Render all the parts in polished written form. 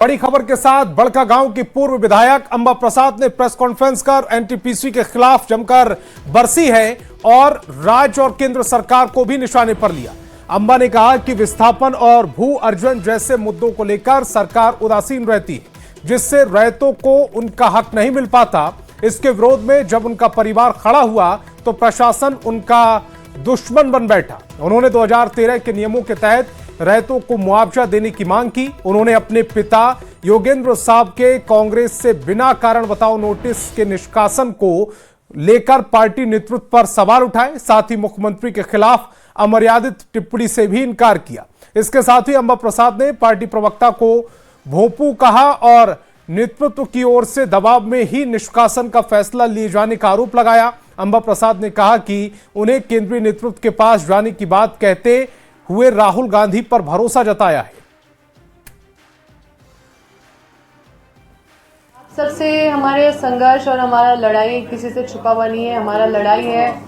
बड़ी खबर के साथ बड़कागांव की पूर्व विधायक अंबा प्रसाद ने प्रेस कॉन्फ्रेंस कर एनटीपीसी के खिलाफ जमकर बरसी है और राज्य और केंद्र सरकार को भी निशाने पर लिया। अंबा ने कहा कि विस्थापन और भू अर्जन जैसे मुद्दों को लेकर सरकार उदासीन रहती है, जिससे रैयतों को उनका हक नहीं मिल पाता। इसके विरोध में जब उनका परिवार खड़ा हुआ तो प्रशासन उनका दुश्मन बन बैठा। उन्होंने 2013 के नियमों के तहत रैयतों को मुआवजा देने की मांग की। उन्होंने अपने पिता योगेंद्र साहब के कांग्रेस से बिना कारण बताओ नोटिस के निष्कासन को लेकर पार्टी नेतृत्व पर सवाल उठाए। साथ ही मुख्यमंत्री के खिलाफ अमर्यादित टिप्पणी से भी इनकार किया। इसके साथ ही अंबा प्रसाद ने पार्टी प्रवक्ता को भोपू कहा और नेतृत्व की ओर से दबाव में ही निष्कासन का फैसला लिए जाने का आरोप लगाया। अंबा प्रसाद ने कहा कि उन्हें केंद्रीय नेतृत्व के पास जाने की बात कहते हुए राहुल गांधी पर भरोसा जताया है। सबसे हमारे संघर्ष और हमारा लड़ाई किसी से छुपा हुआ नहीं है। हमारा लड़ाई है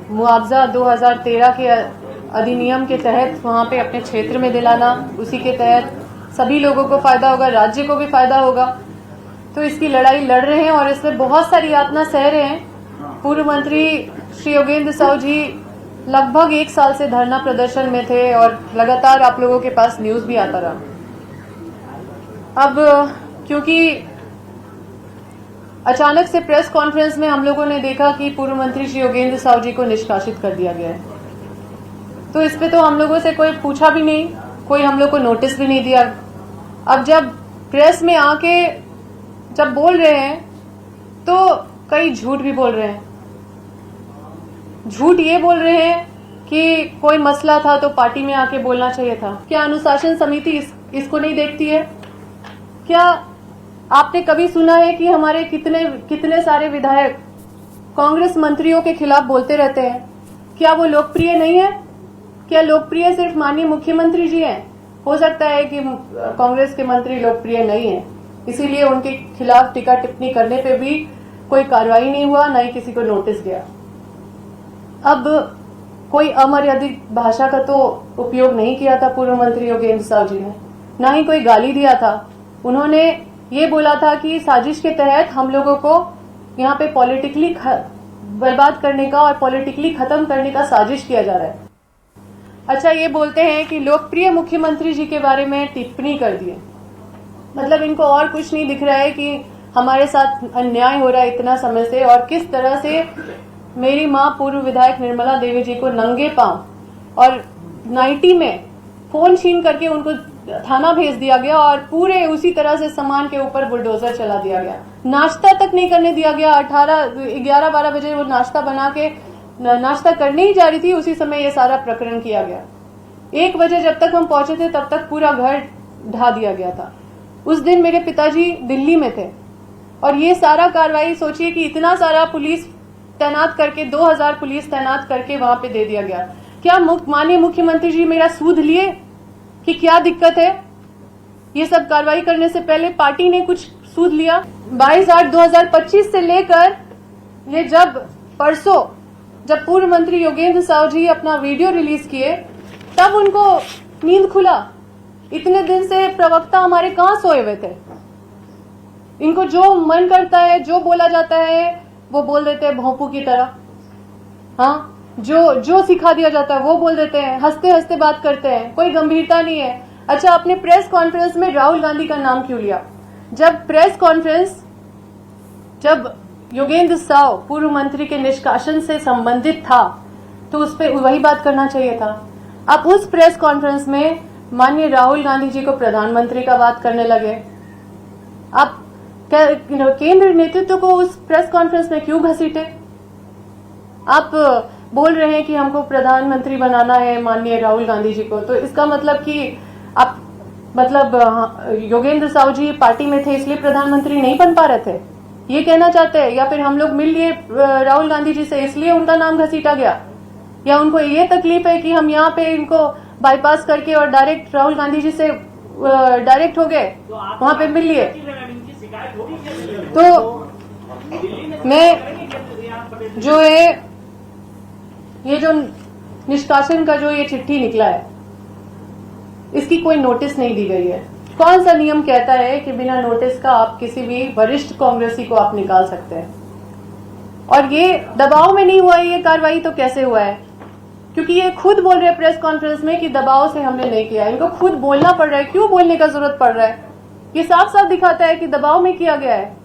मुआवजा 2013 के अधिनियम के तहत वहां पे अपने क्षेत्र में दिलाना। उसी के तहत सभी लोगों को फायदा होगा, राज्य को भी फायदा होगा। तो इसकी लड़ाई लड़ रहे हैं और इसमें बहुत सारी यातना सह रहे हैं। पूर्व मंत्री श्री योगेंद्र साहु जी लगभग 1 साल से धरना प्रदर्शन में थे और लगातार आप लोगों के पास न्यूज भी आता रहा। अब क्योंकि अचानक से प्रेस कॉन्फ्रेंस में हम लोगों ने देखा कि पूर्व मंत्री श्री योगेंद्र साहु जी को निष्कासित कर दिया गया है, तो इस पे तो हम लोगों से कोई पूछा भी नहीं, कोई हम लोग को नोटिस भी नहीं दिया। अब जब प्रेस में आके जब बोल रहे हैं तो कई झूठ भी बोल रहे हैं। झूठ ये बोल रहे हैं कि कोई मसला था तो पार्टी में आके बोलना चाहिए था। क्या अनुशासन समिति इसको नहीं देखती है? क्या आपने कभी सुना है कि हमारे कितने सारे विधायक कांग्रेस मंत्रियों के खिलाफ बोलते रहते हैं? क्या वो लोकप्रिय नहीं है? क्या लोकप्रिय सिर्फ माननीय मुख्यमंत्री जी हैं? हो सकता है कि कांग्रेस के मंत्री लोकप्रिय नहीं है, इसीलिए उनके खिलाफ टीका टिप्पणी करने पे भी कोई कार्रवाई नहीं हुआ, न ही किसी को नोटिस गया। अब कोई अमर्यादित भाषा का तो उपयोग नहीं किया था पूर्व मंत्री योगेंद्र साहु जी ने, न ही कोई गाली दिया था। उन्होंने ये बोला था कि साजिश के तहत हम लोगों को यहाँ पे पॉलिटिकली बर्बाद करने का और पॉलिटिकली खत्म करने का साजिश किया जा रहा है। अच्छा, ये बोलते हैं कि लोकप्रिय मुख्यमंत्री जी के बारे में टिप्पणी कर दिए। मतलब इनको और कुछ नहीं दिख रहा है कि हमारे साथ अन्याय हो रहा है इतना समय से, और किस तरह से मेरी मां पूर्व विधायक निर्मला देवी जी को नंगे पांव और नाइटी में फोन छीन करके उनको थाना भेज दिया गया और पूरे उसी तरह से सामान के ऊपर बुलडोजर चला दिया गया। नाश्ता तक नहीं करने दिया गया। 11-12 बजे वो नाश्ता बना के नाश्ता करने ही जा रही थी, उसी समय ये सारा प्रकरण किया गया। 1 बजे जब तक हम पहुंचे थे तब तक पूरा घर ढा दिया गया था। उस दिन मेरे पिताजी दिल्ली में थे और ये सारा कार्रवाई सोचिए कि इतना सारा पुलिस तैनात करके 2000 पुलिस तैनात करके वहां पे दे दिया गया। क्या माननीय मुख्यमंत्री जी मेरा सूद लिए कि क्या दिक्कत है? ये सब कार्रवाई करने से पहले पार्टी ने कुछ सूद लिया? 22/8/2025 से लेकर ये जब परसों जब पूर्व मंत्री योगेंद्र साहु जी अपना वीडियो रिलीज किए तब उनको नींद खुला। इतने दिन से प्रवक्ता हमारे कहां सोए हुए थे? इनको जो मन करता है, जो बोला जाता है वो बोल देते हैं भोंपू की तरह। हाँ, जो सिखा दिया जाता है वो बोल देते हैं, हंसते हंसते बात करते हैं, कोई गंभीरता नहीं है। अच्छा, अपने प्रेस कॉन्फ्रेंस में राहुल गांधी का नाम क्यों लिया? जब प्रेस कॉन्फ्रेंस जब योगेंद्र साहु पूर्व मंत्री के निष्कासन से संबंधित था तो उस पर वही बात करना चाहिए था। आप उस प्रेस कॉन्फ्रेंस में माननीय राहुल गांधी जी को प्रधानमंत्री का बात करने लगे। आप केंद्र नेतृत्व को उस प्रेस कॉन्फ्रेंस में क्यों घसीटे? आप बोल रहे हैं कि हमको प्रधानमंत्री बनाना है माननीय राहुल गांधी जी को, तो इसका मतलब कि आप योगेंद्र साहु जी पार्टी में थे इसलिए प्रधानमंत्री नहीं बन पा रहे थे, ये कहना चाहते हैं? या फिर हम लोग मिल लिए राहुल गांधी जी से इसलिए उनका नाम घसीटा गया? या उनको ये तकलीफ है कि हम यहाँ पे इनको बाईपास करके और डायरेक्ट राहुल गांधी जी से डायरेक्ट हो गए, वहां पे मिल लिए? तो मैं जो है ये जो निष्कासन का जो ये चिट्ठी निकला है इसकी कोई नोटिस नहीं दी गई है। कौन सा नियम कहता है कि बिना नोटिस का आप किसी भी वरिष्ठ कांग्रेसी को आप निकाल सकते हैं? और ये दबाव में नहीं हुआ है ये कार्रवाई, तो कैसे हुआ है? क्योंकि ये खुद बोल रहे हैं प्रेस कॉन्फ्रेंस में कि दबाव से हमने नहीं किया। इनको खुद बोलना पड़ रहा है, क्यों बोलने का जरूरत पड़ रहा है? ये साफ साफ दिखाता है कि दबाव में किया गया है।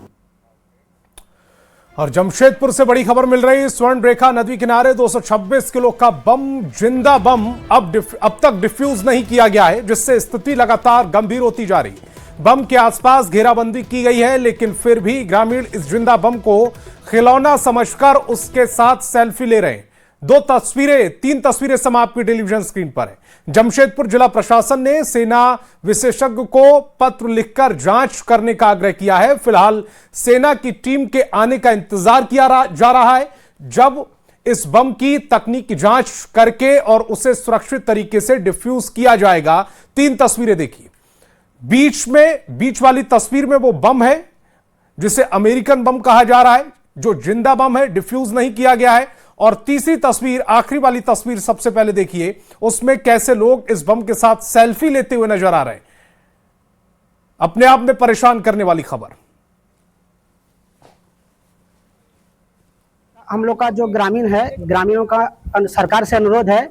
और जमशेदपुर से बड़ी खबर मिल रही है। स्वर्ण रेखा नदी किनारे 226 किलो का बम, जिंदा बम अब तक डिफ्यूज नहीं किया गया है, जिससे स्थिति लगातार गंभीर होती जा रही है। बम के आसपास घेराबंदी की गई है, लेकिन फिर भी ग्रामीण इस जिंदा बम को खिलौना समझकर उसके साथ सेल्फी ले रहे हैं। तीन तस्वीरें समा आपकी टेलीविजन स्क्रीन पर है। जमशेदपुर जिला प्रशासन ने सेना विशेषज्ञ को पत्र लिखकर जांच करने का आग्रह किया है। फिलहाल सेना की टीम के आने का इंतजार किया जा रहा है, जब इस बम की तकनीकी जांच करके और उसे सुरक्षित तरीके से डिफ्यूज किया जाएगा। 3 तस्वीरें देखिए। बीच वाली तस्वीर में वो बम है जिसे अमेरिकन बम कहा जा रहा है, जो जिंदा बम है, डिफ्यूज नहीं किया गया है। और तीसरी तस्वीर, आखिरी वाली तस्वीर सबसे पहले देखिए, उसमें कैसे लोग इस बम के साथ सेल्फी लेते हुए नजर आ रहे हैं। अपने आप में परेशान करने वाली खबर। हम लोग का जो ग्रामीण है, ग्रामीणों का सरकार से अनुरोध है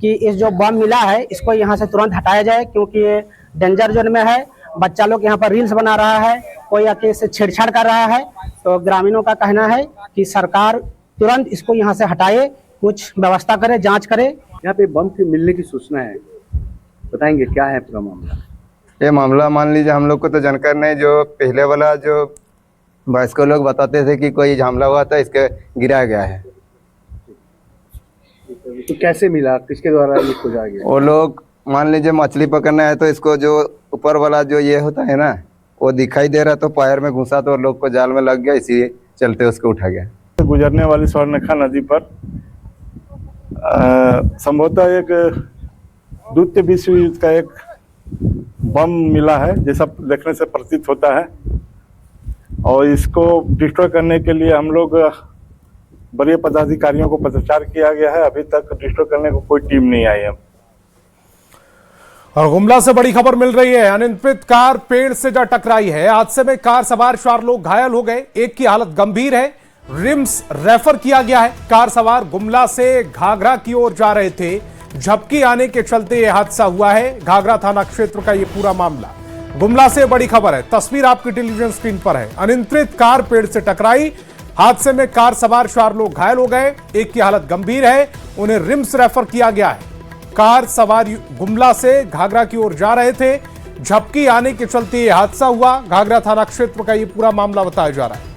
कि इस जो बम मिला है इसको यहाँ से तुरंत हटाया जाए, क्योंकि ये डेंजर जोन में है। बच्चा लोग यहाँ पर रील्स बना रहा है, कोई आके इससे छेड़छाड़ कर रहा है। तो ग्रामीणों का कहना है कि सरकार तुरंत इसको यहाँ से हटाए, कुछ व्यवस्था करे, जांच करे। यहाँ पे बम के मिलने की सूचना है, बताएंगे क्या है पूरा मामला? ये मामला मान लीजिए हम लोग को तो जानकार नहीं, जो पहले वाला जो वयस्क लोग बताते थे कि कोई हमला हुआ था, इसके गिराया गया है। तो कैसे मिला, किसके द्वारा ये खोजा गया? वो लोग मान लीजिए मछली पकड़ना है तो इसको जो ऊपर वाला जो ये होता है ना, वो दिखाई दे रहा तो पैर में घुसा तो लोग को जाल में लग गया, इसी चलते उसको उठा गया। गुजरने वाली स्वर्णरेखा नदी पर संभवतः एक द्वितीय विश्व युद्ध का एक बम मिला है, जैसा देखने से प्रतीत होता है। और इसको डिस्ट्रॉय करने के लिए हम लोग वरीय पदाधिकारियों को पत्राचार किया गया है। अभी तक डिस्ट्रॉय करने को कोई टीम नहीं आई है। और गुमला से बड़ी खबर मिल रही है। अनियंत्रित कार पेड़ से जा टकराई है। हादसे में कार सवार 4 लोग घायल हो गए, एक की हालत गंभीर है, रिम्स रेफर किया गया है। कार सवार गुमला से घाघरा की ओर जा रहे थे, झपकी आने के चलते यह हादसा हुआ है। घाघरा थाना क्षेत्र का यह पूरा मामला। गुमला से बड़ी खबर है, तस्वीर आपकी टेलीविजन स्क्रीन पर है। अनियंत्रित कार पेड़ से टकराई, हादसे में कार सवार 4 लोग घायल हो गए, एक की हालत गंभीर है, उन्हें रिम्स रेफर किया गया है। कार सवार गुमला से घाघरा की ओर जा रहे थे, झपकी आने के चलते यह हादसा हुआ। घाघरा थाना क्षेत्र का यह पूरा मामला बताया जा रहा है।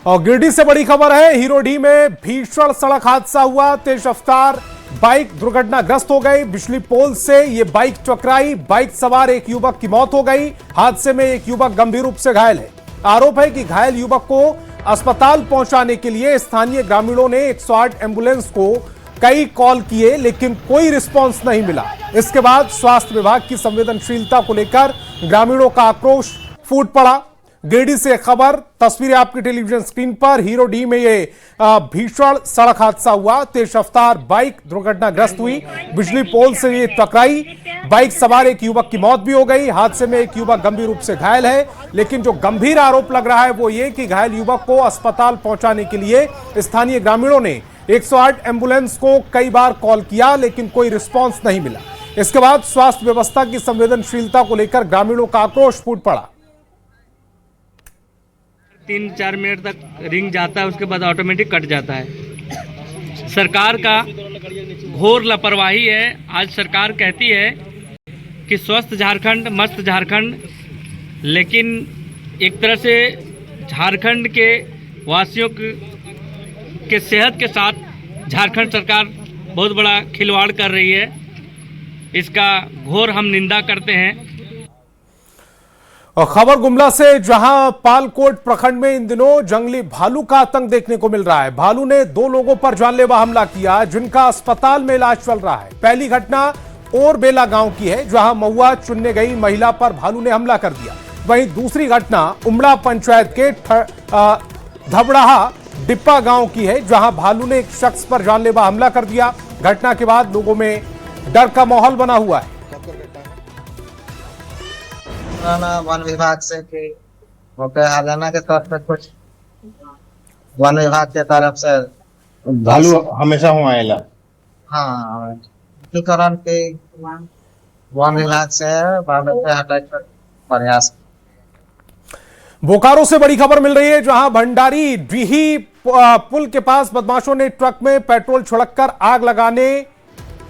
और गिरिडीह से बड़ी खबर है। हीरोडीह में भीषण सड़क हादसा हुआ। तेज रफ्तार बाइक दुर्घटनाग्रस्त हो गई। बिजली पोल से यह बाइक टकराई, बाइक सवार एक युवक की मौत हो गई। हादसे में एक युवक गंभीर रूप से घायल है। आरोप है कि घायल युवक को अस्पताल पहुंचाने के लिए स्थानीय ग्रामीणों ने 108 एम्बुलेंस को कई कॉल किए, लेकिन कोई रिस्पांस नहीं मिला। इसके बाद स्वास्थ्य विभाग की संवेदनशीलता को लेकर ग्रामीणों का आक्रोश फूट पड़ा। गिरिडीह से खबर, तस्वीरें आपकी टेलीविजन स्क्रीन पर। हीरोडीह में ये भीषण सड़क हादसा हुआ। तेज रफ्तार बाइक दुर्घटनाग्रस्त हुई, बिजली पोल से ये टकराई, बाइक सवार एक युवक की मौत भी हो गई। हादसे में एक युवक गंभीर रूप से घायल है, लेकिन जो गंभीर आरोप लग रहा है वो ये कि घायल युवक को अस्पताल पहुंचाने के लिए स्थानीय ग्रामीणों ने 108 एम्बुलेंस को कई बार कॉल किया, लेकिन कोई रिस्पॉन्स नहीं मिला। इसके बाद स्वास्थ्य व्यवस्था की संवेदनशीलता को लेकर ग्रामीणों का आक्रोश फूट पड़ा। 3-4 मिनट तक रिंग जाता है, उसके बाद ऑटोमेटिक कट जाता है। सरकार का घोर लापरवाही है। आज सरकार कहती है कि स्वस्थ झारखंड, मस्त झारखंड, लेकिन एक तरह से झारखंड के वासियों के सेहत के साथ झारखंड सरकार बहुत बड़ा खिलवाड़ कर रही है। इसका घोर हम निंदा करते हैं। और खबर गुमला से, जहां पालकोट प्रखंड में इन दिनों जंगली भालू का आतंक देखने को मिल रहा है। भालू ने 2 लोगों पर जानलेवा हमला किया, जिनका अस्पताल में इलाज चल रहा है। पहली घटना ओरबेला गांव की है, जहां महुआ चुनने गई महिला पर भालू ने हमला कर दिया। वहीं दूसरी घटना उमड़ा पंचायत के धबड़ाहा डिप्पा गांव की है, जहां भालू ने एक शख्स पर जानलेवा हमला कर दिया। घटना के बाद लोगों में डर का माहौल बना हुआ है। वन विभाग से कि हरियाणा के तौर पर कुछ वन विभाग के तरफ से भालू हमेशा हुआ आएला। हाँ, कारण के वन विभाग से भालू के हटाने का प्रयास। बोकारो से बड़ी खबर मिल रही है, जहां भंडारी डीही पुल के पास बदमाशों ने ट्रक में पेट्रोल छिड़ककर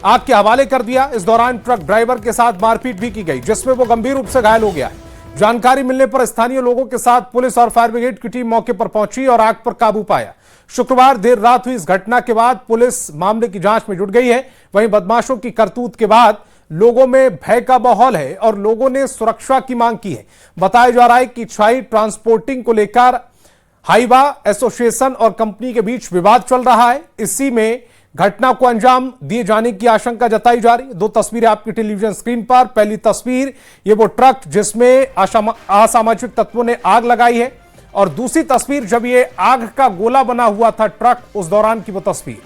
आग के हवाले कर दिया। इस दौरान ट्रक ड्राइवर के साथ मारपीट भी की गई, जिसमें वो गंभीर रूप से घायल हो गया है। जानकारी मिलने पर स्थानीय लोगों के साथ पुलिस और फायर ब्रिगेड की टीम मौके पर पहुंची और आग पर काबू पाया। शुक्रवार देर रात हुई इस घटना के बाद पुलिस मामले की जांच में जुट गई है। वहीं बदमाशों की करतूत के बाद लोगों में भय का माहौल है और लोगों ने सुरक्षा की मांग की है। बताया जा रहा है कि छाई ट्रांसपोर्टिंग को लेकर हाईवा एसोसिएशन और कंपनी के बीच विवाद चल रहा है। इसी में घटना को अंजाम दिए जाने की आशंका जताई जा रही है। दो तस्वीरें आपकी टेलीविजन स्क्रीन पर। पहली तस्वीर ये वो ट्रक जिसमें असामाजिक तत्वों ने आग लगाई है, और दूसरी तस्वीर जब ये आग का गोला बना हुआ था ट्रक, उस दौरान की वो तस्वीर।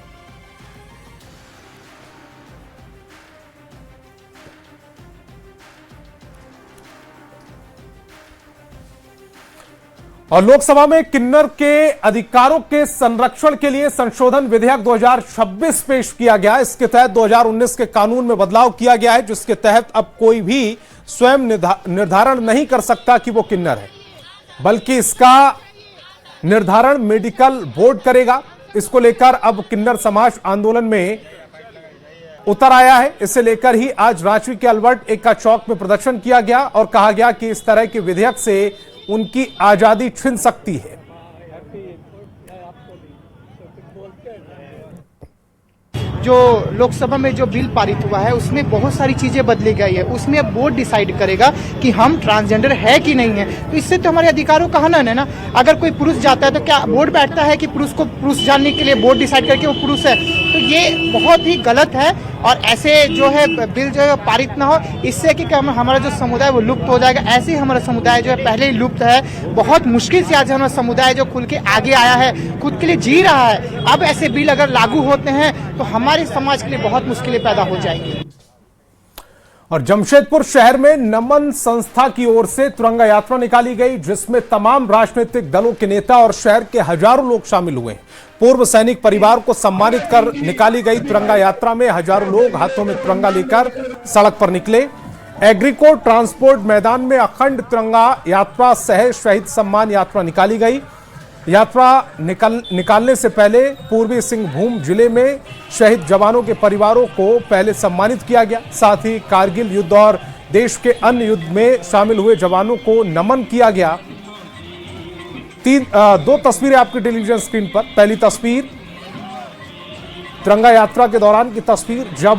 और लोकसभा में किन्नर के अधिकारों के संरक्षण के लिए संशोधन विधेयक 2026 पेश किया गया। इसके तहत 2019 के कानून में बदलाव किया गया है, जिसके तहत अब कोई भी स्वयं निर्धारण नहीं कर सकता कि वो किन्नर है, बल्कि इसका निर्धारण मेडिकल बोर्ड करेगा। इसको लेकर अब किन्नर समाज आंदोलन में उतर आया है। इसे लेकर ही आज रांची के अल्बर्ट एक्का चौक में प्रदर्शन किया गया और कहा गया कि इस तरह के विधेयक से उनकी आजादी छिन सकती है। जो लोकसभा में जो बिल पारित हुआ है उसमें बहुत सारी चीजें बदली गई है। उसमें अब बोर्ड डिसाइड करेगा कि हम ट्रांसजेंडर है कि नहीं है। तो इससे तो हमारे अधिकारों का हनन है ना। अगर कोई पुरुष जाता है तो क्या बोर्ड बैठता है कि पुरुष को पुरुष जानने के लिए बोर्ड डिसाइड करके वो पुरुष है? तो ये बहुत ही गलत है और ऐसे जो है बिल जो है पारित ना हो, इससे कि हमारा जो समुदाय वो लुप्त हो जाएगा। ऐसे ही हमारा समुदाय जो है पहले ही लुप्त है। बहुत मुश्किल से आज हमारा समुदाय जो खुल के आगे आया है, खुद के लिए जी रहा है। अब ऐसे बिल अगर लागू होते हैं तो हमारे समाज के लिए बहुत मुश्किलें पैदा हो जाएंगी। और जमशेदपुर शहर में नमन संस्था की ओर से तिरंगा यात्रा निकाली गई, जिसमें तमाम राजनीतिक दलों के नेता और शहर के हजारों लोग शामिल हुए। पूर्व सैनिक परिवार को सम्मानित कर निकाली गई तिरंगा यात्रा में हजारों लोग हाथों में तिरंगा लेकर सड़क पर निकले। एग्रीको ट्रांसपोर्ट मैदान में अखंड तिरंगा यात्रा सह शहीद सम्मान यात्रा निकाली गई। यात्रा निकालने से पहले पूर्वी सिंहभूम जिले में शहीद जवानों के परिवारों को पहले सम्मानित किया गया। साथ ही कारगिल युद्ध और देश के अन्य युद्ध में शामिल हुए जवानों को नमन किया गया। दो तस्वीरें आपकी टेलीविजन स्क्रीन पर। पहली तस्वीर तिरंगा यात्रा के दौरान की तस्वीर, जब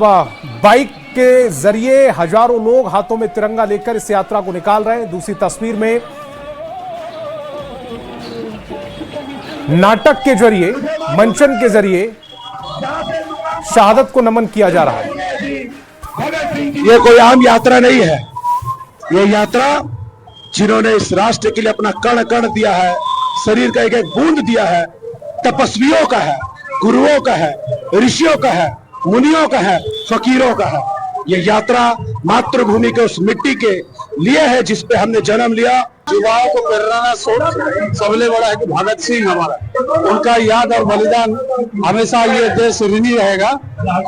बाइक के जरिए हजारों लोग हाथों में तिरंगा लेकर इस यात्रा को निकाल रहे हैं। दूसरी तस्वीर में नाटक के जरिए, मंचन के जरिए शहादत को नमन किया जा रहा है। ये कोई आम यात्रा नहीं है। ये यात्रा जिन्होंने इस राष्ट्र के लिए अपना कण कण दिया है, शरीर का एक एक बूंद दिया है, तपस्वियों का है, गुरुओं का है, ऋषियों का है, मुनियों का है, फकीरों का है। ये यात्रा मातृभूमि के उस मिट्टी के लिए है जिस पे हमने जन्म लिया। युवाओं को प्रेरणा सबसे बड़ा है कि भगत सिंह हमारा, उनका याद और बलिदान हमेशा ये देश ऋणी रहेगा।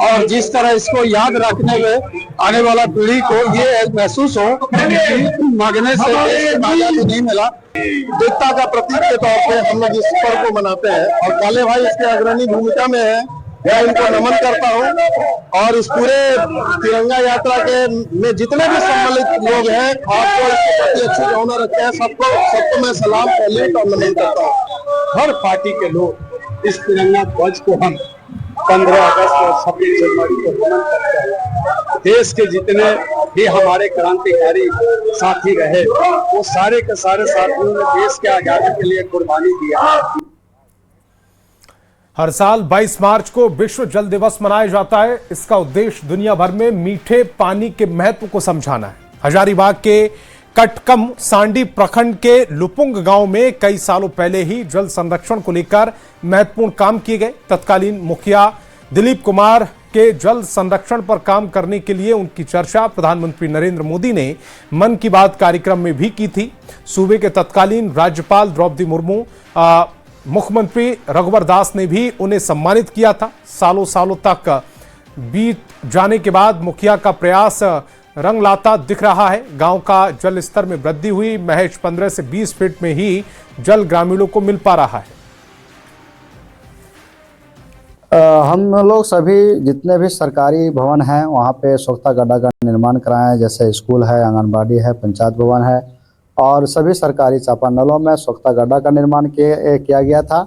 और जिस तरह इसको याद रखने में आने वाला पीढ़ी को ये महसूस हो कि मांगने से आजादी नहीं मिला। एकता का प्रतीक के तौर पे हम लोग इस पर्व को मनाते हैं और काले भाई इसके अग्रणी भूमिका में है। मैं इनको नमन करता हूं और इस पूरे तिरंगा यात्रा के में जितने भी सम्मिलित लोग हैं, आपको इसके प्रति अच्छी भावना रखते हैं, सबको मैं सलाम सैल्यूट और नमन करता हूं। हर पार्टी के लोग इस तिरंगा ध्वज को हम 15 अगस्त और 26 जनवरी को नमन करते हैं। देश के जितने भी हमारे क्रांतिकारी साथी रहे, वो सारे के सारे साथियों ने देश के आजादी के लिए कुर्बानी दिया। हर साल 22 मार्च को विश्व जल दिवस मनाया जाता है। इसका उद्देश्य दुनिया भर में मीठे पानी के महत्व को समझाना है। हजारीबाग के कटकम सांडी प्रखंड के लुपुंग गांव में कई सालों पहले ही जल संरक्षण को लेकर महत्वपूर्ण काम किए गए। तत्कालीन मुखिया दिलीप कुमार के जल संरक्षण पर काम करने के लिए उनकी चर्चा प्रधानमंत्री नरेंद्र मोदी ने मन की बात कार्यक्रम में भी की थी। सूबे के तत्कालीन राज्यपाल द्रौपदी मुर्मू, मुख्यमंत्री रघुवर दास ने भी उन्हें सम्मानित किया था। सालों सालों तक बीत जाने के बाद मुखिया का प्रयास रंग लाता दिख रहा है। गांव का जल स्तर में वृद्धि हुई। महज 15 से 20 फीट में ही जल ग्रामीणों को मिल पा रहा है। हम लोग सभी जितने भी सरकारी भवन हैं वहाँ पे स्वच्छता गड्ढा का निर्माण कराए हैं। जैसे स्कूल है, आंगनबाड़ी है, पंचायत भवन है और सभी सरकारी चापानलों में स्वच्छता गड्ढा का निर्माण किया गया था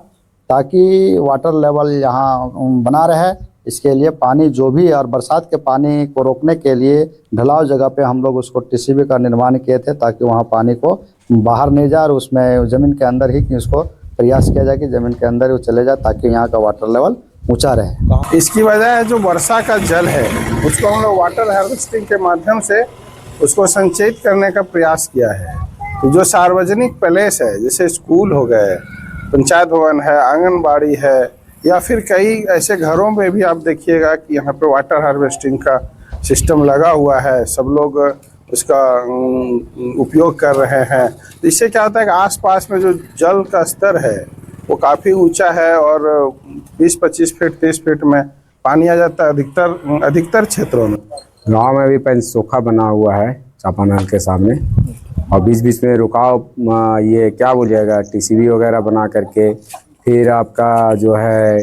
ताकि वाटर लेवल यहाँ बना रहे। इसके लिए पानी जो भी और बरसात के पानी को रोकने के लिए ढलाव जगह पे हम लोग उसको टीसीबी का निर्माण किए थे ताकि वहाँ पानी को बाहर नहीं जाए और उसमें ज़मीन के अंदर ही इसको प्रयास किया जाए कि ज़मीन के अंदर वो चले जाए ताकि यहाँ का वाटर लेवल ऊंचा रहे। इसकी वजह है जो वर्षा का जल है उसको हम लोग वाटर हार्वेस्टिंग के माध्यम से उसको संचयित करने का प्रयास किया है। तो जो सार्वजनिक प्लेस है जैसे स्कूल हो गए, पंचायत भवन है, आंगनबाड़ी है या फिर कई ऐसे घरों में भी आप देखिएगा कि यहाँ पे वाटर हार्वेस्टिंग का सिस्टम लगा हुआ है। सब लोग उसका उपयोग कर रहे हैं। इससे क्या होता है कि आसपास में जो जल का स्तर है वो काफ़ी ऊंचा है और 20-25 फीट 30 फीट में पानी आ जाता है अधिकतर क्षेत्रों में। गांव में भी पंचसोखा बना हुआ है चापानल के सामने और बीच बीच में रुकाव, ये क्या बोलिएगा, टीसीबी वगैरह बना करके फिर आपका जो है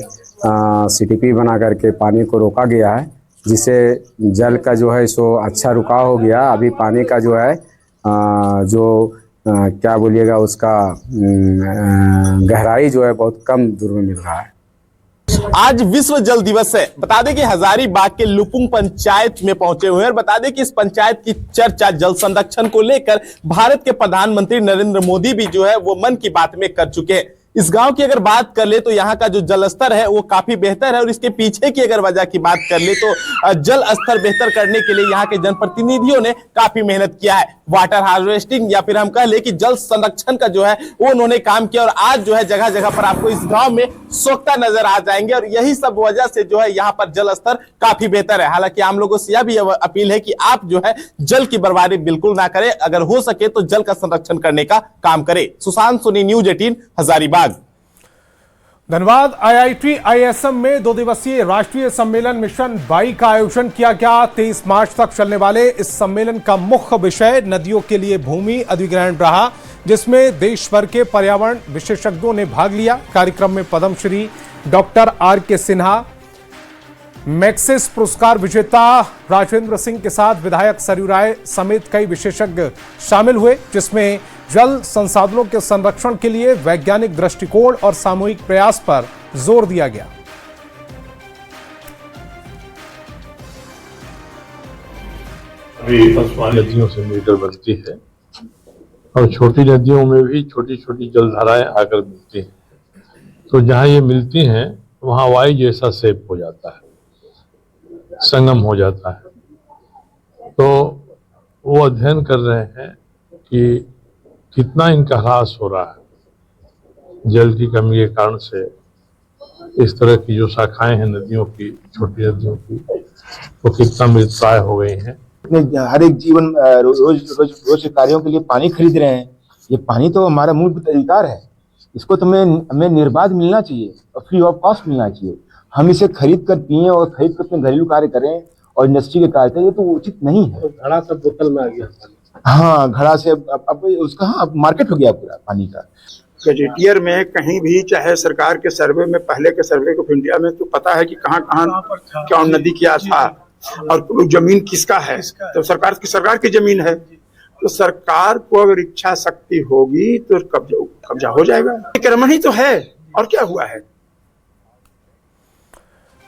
सीटीपी बना करके पानी को रोका गया है जिससे जल का जो है सो अच्छा रुकाव हो गया। अभी पानी का जो है क्या बोलिएगा उसका गहराई जो है बहुत कम दूर में मिल रहा है। आज विश्व जल दिवस है। बता दें कि हजारीबाग के लुपुंग पंचायत में पहुंचे हुए हैं और बता दें कि इस पंचायत की चर्चा जल संरक्षण को लेकर भारत के प्रधानमंत्री नरेंद्र मोदी भी जो है वो मन की बात में कर चुके हैं। इस गांव की अगर बात कर ले तो यहाँ का जो जल स्तर है वो काफी बेहतर है और इसके पीछे की अगर वजह की बात कर ले तो जल स्तर बेहतर करने के लिए यहाँ के जनप्रतिनिधियों ने काफी मेहनत किया है। वाटर हार्वेस्टिंग या फिर हम कह ले कि जल संरक्षण का जो है वो उन्होंने काम किया और आज जो है जगह जगह पर आपको इस गांव में स्वच्छता नजर आ जाएंगे और यही सब वजह से जो है यहाँ पर जल स्तर काफी बेहतर है। हालांकि आम लोगों से यह भी अपील है कि आप जो है जल की बर्बादी बिल्कुल ना करें, अगर हो सके तो जल का संरक्षण करने का काम करें। सुशांत सोनी, न्यूज 18 हजारीबाग। धन्यवाद। IIT ISM में 2 दिवसीय राष्ट्रीय सम्मेलन मिशन 22 का आयोजन किया गया। 23 मार्च तक चलने वाले इस सम्मेलन का मुख्य विषय नदियों के लिए भूमि अधिग्रहण रहा, जिसमें देश भर के पर्यावरण विशेषज्ञों ने भाग लिया। कार्यक्रम में पद्मश्री डॉक्टर RK सिन्हा, मैक्सिस पुरस्कार विजेता राजेंद्र सिंह के साथ विधायक सरयू राय समेत कई विशेषज्ञ शामिल हुए, जिसमें जल संसाधनों के संरक्षण के लिए वैज्ञानिक दृष्टिकोण और सामूहिक प्रयास पर जोर दिया गया। नदियों से मिलकर बनती है और छोटी नदियों में भी छोटी छोटी जलधाराएं आकर मिलती हैं। तो जहां ये मिलती हैं वहां वायु जैसा शेप हो जाता है, संगम हो जाता है। तो वो अध्ययन कर रहे हैं कि कितना इनका ह्रास हो रहा है जल की कमी के कारण से। इस तरह की जो शाखाएं हैं नदियों की, छोटी नदियों की, वो कितना मृतप्राय हो गई हैं। हर एक जीवन रोज कार्यों के लिए पानी खरीद रहे हैं। ये पानी तो हमारा मूलभूत अधिकार है, इसको तो हमें निर्बाध मिलना चाहिए और फ्री ऑफ कॉस्ट मिलना चाहिए। हम इसे खरीद कर पिए और खरीद कर अपने घरेलू कार्य करें और इंडस्ट्री के कार्य करें, ये तो उचित नहीं है। घड़ा सब बोतल में आ गया। हाँ, घड़ा से अब उसका मार्केट हो गया पूरा पानी का। गजेटियर में कहीं भी, चाहे सरकार के सर्वे में, पहले के सर्वे ऑफ इंडिया में तो पता है कि कहाँ क्या नदी क्या था और जमीन किसका है। तो सरकार की जमीन है, तो सरकार को अगर इच्छा शक्ति होगी तो कब्जा हो जाएगा। अतिक्रमण ही तो है, और क्या हुआ है।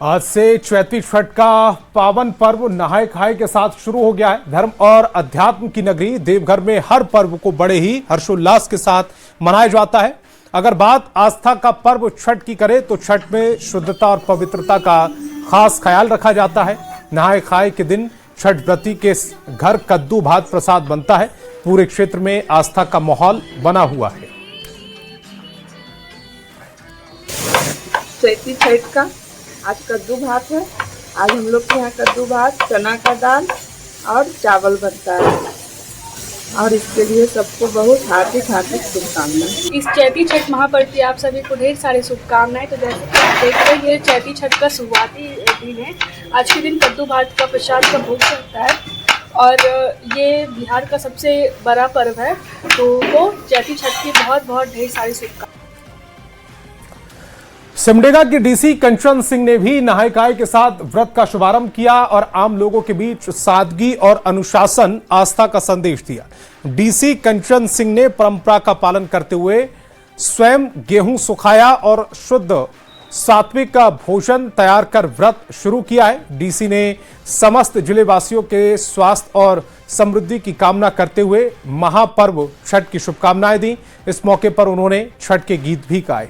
आज से चैती छठ का पावन पर्व नहाय खाए के साथ शुरू हो गया है। धर्म और अध्यात्म की नगरी देवघर में हर पर्व को बड़े ही हर्षोल्लास के साथ मनाया जाता है। अगर बात आस्था का पर्व छठ की करें तो छठ में शुद्धता और पवित्रता का खास ख्याल रखा जाता है। नहाय खाए के दिन छठ व्रती के घर कद्दू भात प्रसाद बनता है। पूरे क्षेत्र में आस्था का माहौल बना हुआ है। चैती छठ का आज कद्दू भात है। आज हम लोग के यहाँ कद्दू भात, चना का दाल और चावल बनता है और इसके लिए सबको बहुत हार्दिक शुभकामनाएं। इस चैती छठ महापर्व की आप सभी को ढेर सारी शुभकामनाएं। तो जैसे कि आप देख रहे हैं, ये चैती छठ का शुरुआती दिन है। आज के दिन कद्दू भात का प्रसाद का भोग चढ़ता है और ये बिहार का सबसे बड़ा पर्व है। तो वो चैती छठ की बहुत बहुत ढेर सारी शुभकामनाएं। सिमडेगा की डीसी कंचन सिंह ने भी नहाय खाय के साथ व्रत का शुभारंभ किया और आम लोगों के बीच सादगी और अनुशासन आस्था का संदेश दिया। डीसी कंचन सिंह ने परंपरा का पालन करते हुए स्वयं गेहूं सुखाया और शुद्ध सात्विक का भोजन तैयार कर व्रत शुरू किया है। डीसी ने समस्त जिले वासियों के स्वास्थ्य और समृद्धि की कामना करते हुए महापर्व छठ की शुभकामनाएं दी। इस मौके पर उन्होंने छठ के गीत भी गाए।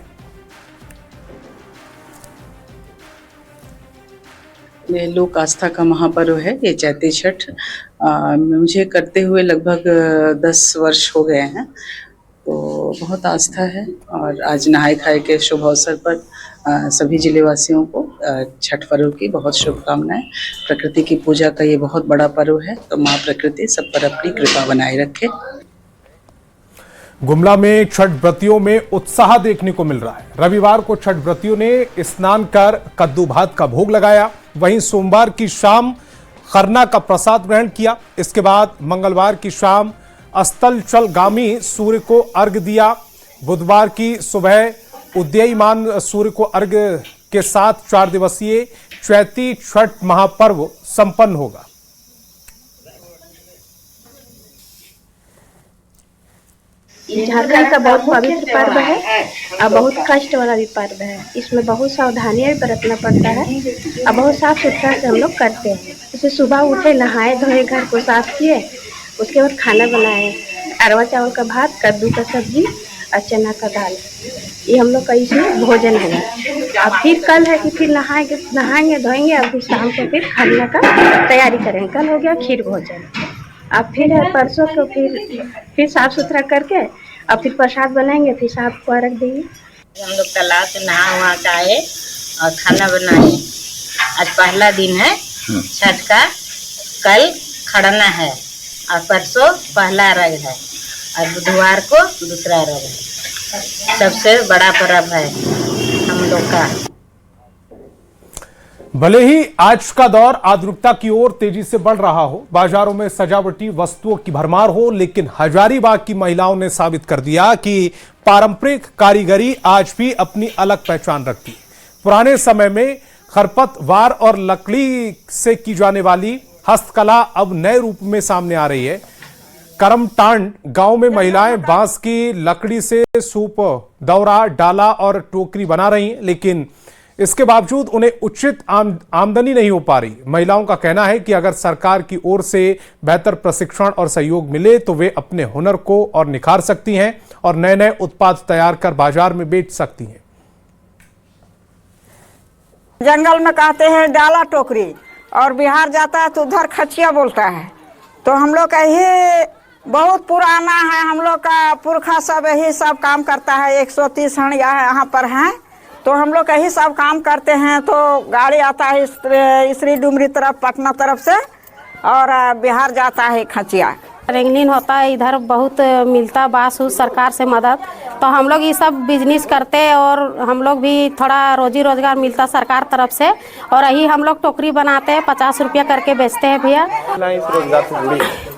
ये लोक आस्था का महापर्व है, ये चैती छठ। मुझे करते हुए लगभग 10 वर्ष हो गए हैं, तो बहुत आस्था है। और आज नहाय खाए के शुभ अवसर पर सभी जिलेवासियों को छठ पर्व की बहुत शुभकामनाएं। प्रकृति की पूजा का ये बहुत बड़ा पर्व है, तो माँ प्रकृति सब पर अपनी कृपा बनाए रखे। गुमला में छठ व्रतियों में उत्साह देखने को मिल रहा है। रविवार को छठ व्रतियों ने स्नान कर कद्दू भात का भोग लगाया। वहीं सोमवार की शाम खरना का प्रसाद ग्रहण किया। इसके बाद मंगलवार की शाम अस्ताचलगामी सूर्य को अर्घ्य दिया। बुधवार की सुबह उदीयमान सूर्य को अर्घ्य के साथ 4 दिवसीय चैती छठ महापर्व संपन्न होगा। झारखंड का बहुत पवित्र पर्व है और बहुत कष्ट वाला भी पर्व है। इसमें बहुत सावधानियां बरतना पड़ता है और बहुत साफ सुथरा से हम लोग करते हैं। जैसे सुबह उठे, नहाए धोए, घर को साफ किए, उसके बाद खाना बनाए। अरवा चावल का भात, कद्दू का सब्जी और चना का दाल, ये हम लोग का इसमें भोजन है। अब फिर कल है कि फिर नहाएंगे धोएंगे और फिर शाम को फिर खाने का तैयारी करेंगे। कल हो गया खीर भोजन। अब फिर परसों को फिर साफ सुथरा करके अब फिर प्रसाद बनाएंगे, फिर साफ को रख देंगे। हम लोग तालाब से नहा वहा के आए और खाना बनाए। आज पहला दिन है छठ का, कल खड़ना है और परसों पहला अर्घ है और बुधवार को दूसरा अर्घ है। सबसे बड़ा पर्व है हम लोग का। भले ही आज का दौर आधुनिकता की ओर तेजी से बढ़ रहा हो, बाजारों में सजावटी वस्तुओं की भरमार हो, लेकिन हजारीबाग की महिलाओं ने साबित कर दिया कि पारंपरिक कारीगरी आज भी अपनी अलग पहचान रखती है। पुराने समय में खरपतवार और लकड़ी से की जाने वाली हस्तकला अब नए रूप में सामने आ रही है। करमटांड गांव में महिलाएं बांस की लकड़ी से सूप, दौरा, डाला और टोकरी बना रही हैं, लेकिन इसके बावजूद उन्हें उचित आमदनी नहीं हो पा रही। महिलाओं का कहना है कि अगर सरकार की ओर से बेहतर प्रशिक्षण और सहयोग मिले तो वे अपने हुनर को और निखार सकती हैं और नए नए उत्पाद तैयार कर बाजार में बेच सकती हैं। जंगल में कहते हैं डाला टोकरी और बिहार जाता है तो उधर खचिया बोलता है। तो हम लोग का यही बहुत पुराना है, हम लोग का पुरखा सब यही सब काम करता है। 130 यहाँ पर हैं, तो हम लोग यही सब काम करते हैं। तो गाड़ी आता है इसरी डुमरी तरफ, पटना तरफ से, और बिहार जाता है खचिया। रेंगनीन होता है, इधर बहुत मिलता बास उस सरकार से मदद, तो हम लोग ये सब बिजनेस करते और हम लोग भी थोड़ा रोजी रोजगार मिलता सरकार तरफ से। और यही हम लोग टोकरी बनाते हैं, 50 रुपया करके बेचते हैं भैया। इस रोजगार से जुड़ी